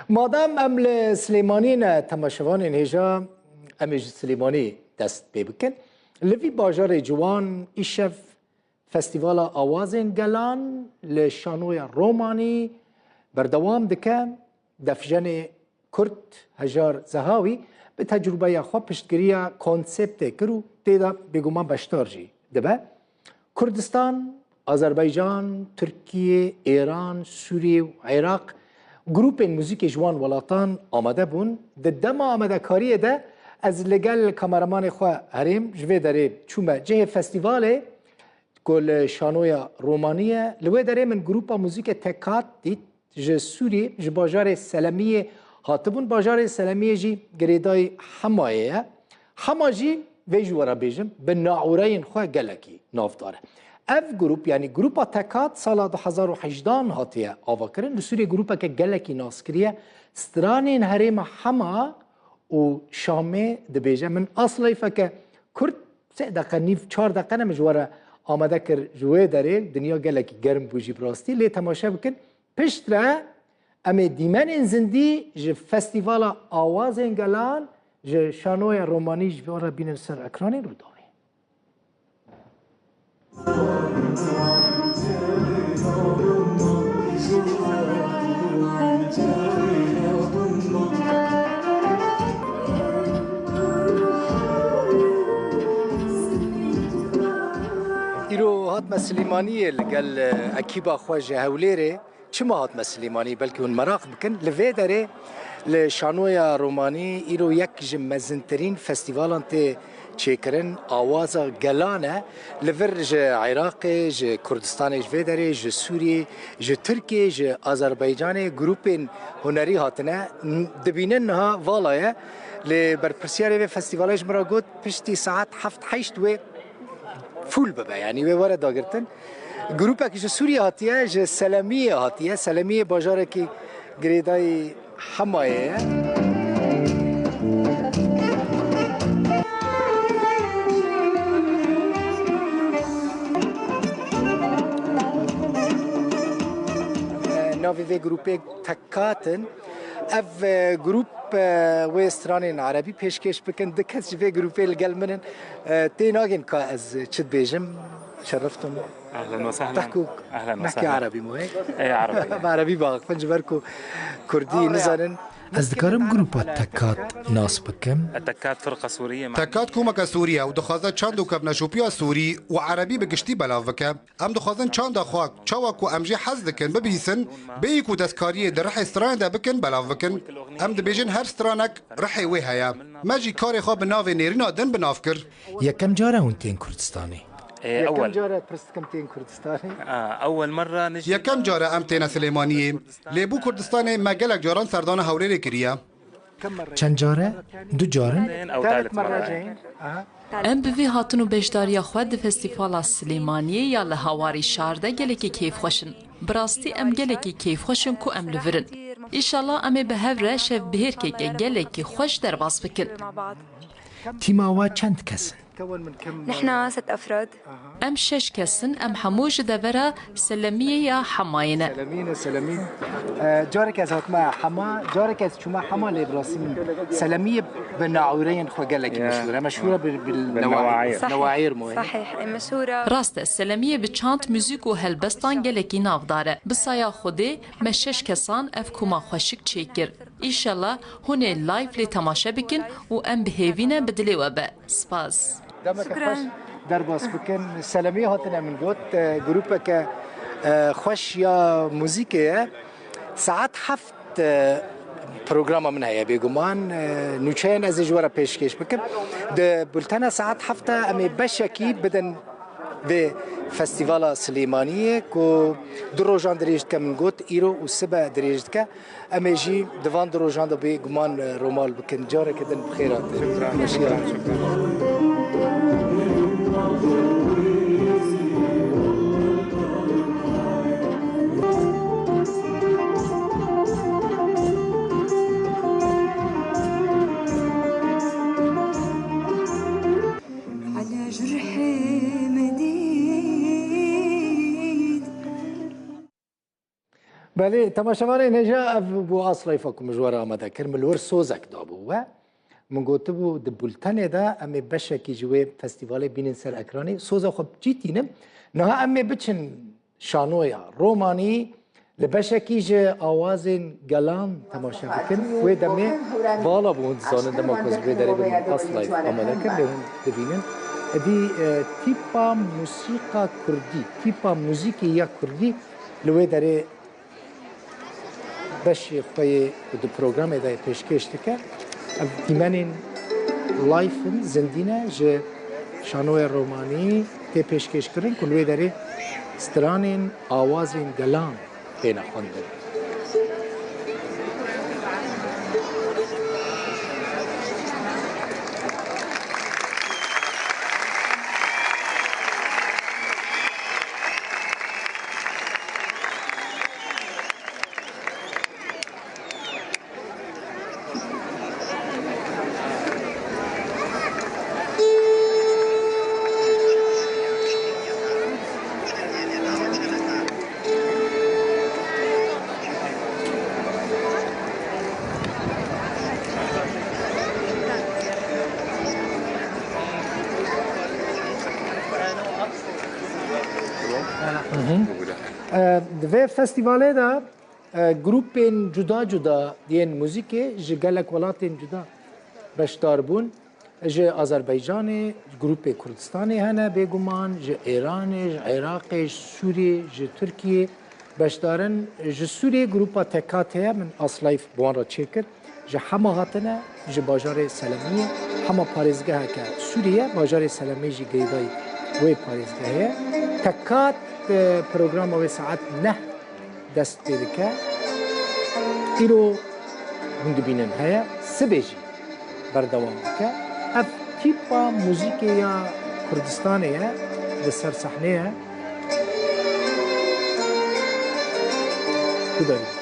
مادام ام سلیمانین تماشوان هجا امیج سلیمانی دست بکن لوی باجار جوان ایشف فستیوال آوازین گلان لشانوی رومانی بردوام دکم دفجن کرد هجار زهاوی به تجربه خواه پشتگیری کنسپت کرو تیدا بگومان بشتار جی دبه کردستان، آذربایجان، ترکیه، ایران، سوریه و عراق گروپ موزیک جوان ولاتان آمده بون ده دم آمده کاریه ده از لگل کامرمان خواه هریم جوه داره چومه جه فستیواله گل شانوی رومانیه لوه داره من گروپ موزیک تکات دید جه سوریه جه باجار سلمیه هاتبون باجار سلمیه جی گریدای حمایه حما جی ویجوارا بیجم به ناعورین خواه گلکی ناف داره اف گروپ یعنی گروپا تکات سال 2018 هاتیه آوا کرن لسوری گروپا که گلکی ناس کریه سترانین هریم حما و شامه دبیجه من اصلی فکر کرد 3 دقیقه نیف 4 دقیقه نمجواره آمده کر جوه داره دنیا گلکی گرم بوجی براستی لی تماشا بکن پشت را امی دیمن زندی جه فستیوال آواز انگلان جه شانوی رومانی جواره بینن سر اکرانی رو داره ایرو هات سلیمانی لگل اکیبا خواجه هولیره چما هات سلیمانی بلکه اون مراق بکن لوی داره لشانوی رومانی ایرو یک مزنترین فستیوالان ته چیکرن آواز گلانه لور جه عراق جه کردستان جه داره جه سوریه جه ترکیه جه آذربایجان گروپین هنری هاتنه دبینن ها والایه لبر پرسیاره فستیوالش مرا گفت پشتی ساعت 7-8 و فول ببه یعنی و وارد داگرتن گروپه که جه سوریه هاتیه جه سلمیه هاتیه سلمیه باجاره که گریدای حمایه ناوی وی گروپی تکاتن اف گروپ و استرانین عربی پیشکش بکن دکت وی گروپی لگل منن تیناگین که از چد بیجم شرفتم اهلا وسهلا تحكوا اهلا وسهلا نحكي عربي مو هيك؟ اي عربي عربي باغ فنجبركو كردي نزلن از دکارم گروپا تکات ناس بکم التكات فرقة سورية تکات کومک سوریه و دخوازه چند و کبنشوپیا سوری و عربی بگشتی بلاو وکه ام دخوازن چند خواک چاوک و امجی حز دکن ببیسن بیک و دستکاری در رح استران ده بکن بلاو وکن ام دبیجن هر استرانک رحی وی هیا ماجی کار خواب ناو نیرینا دن بناف کر یکم جاره هونتین کردستانی أول جاره پرست کمتین کردستانی أول مرة نجي یکم جاره ام تینا سلیمانیه لیبو کردستان مگلک جاران سردان هوری کریه چند جاره؟ 2 جاره؟ أو ثالث مرة جاین ام بوی هاتون و بجداریا خود ده فستیوالا سلیمانیه یا لحواری شارده گلکی کیف خوشن براستی ام گلکی کیف خوشن کو ام لورن ایشالله ام به هفره شف بهر که گلکی خوش در باز بکن تیماوا چند کسن؟ نحن 6 أفراد ام 6 کسن ام حموش دورا سلمیه یا حماینه سلمین جارك از هاتما حما جارك از شما حما لابراسين سلميه بالناعورين خو قال لك مشهوره بالنواعير مو صحيح مشهورة راست سلمیه به چند موزیک و هلبستان گلکی ناو داره بسایا خوده ما 6 کسان اف کما خوشک چیکر ایشالله هونه لایف لی تماشا بکن و ام بهیوینه بدلی و به سپاس شكرا در باس بکن سلمیه هاتنا من گوت گروپك خوش یا موزیکه ساعت 7 پروگرام من هيا بيقومان نوچين از جوارا پیشکش بکن ده بولتنا ساعت 7 امی بشکی بدن به فستیوال سلیمانیه کو دو روزان دریجت که من گوت ایرو و سبا دریجت که امی جی دوان دو روزان ده بيقومان رومال بکن جاره کدن بخیرات شکرا بله تماشاوان اینجا بو اصلی فکم جوار آمده کرد ملور سوزک دابو و من گفته بو دبولتن دا امی بشه کی جوی فستیوال بینن سر اکرانی سوزا خب جیتینم نه امی بچن شانویا رومانی لبشه کی ج آوازین گلان تماشا بکن و دمی بالا بود زانه دم کس به داره به اصلی آمده کرد لهم ببینن دی تیپا موسیقى کردی تیپا موزیکی یا کردی لوی داره بشی خوی دو پروگرام دای پیشکش دکه دیمنین لایفن زندینه ج شانوی رومانی تی پیشکش کردن کلوی داره سترانین آوازین گلان بین خونده دوی فستیواله دا گروپین جدا جدا دین موزیک جگلک ولاتین جدا بشتار بون ج آذربایجان گروپ کردستانی هنه بگمان ج ایران ج عراق ج سوریه ج ترکیه بشتارن ج سوریه گروپا تکاته من اصلیف بوان را چکر ج همه هاتنه ج باجار سلمیه همه پارزگاه که سوریه باجار سلمی ج گیدای وی پارزگاهه تکات پروگرام و ساعت نه دست پیدا که ایرو هند بینن هیا سبیجی بردوام که اف تیپا موزیک یا کردستانیه به سر صحنه کدوم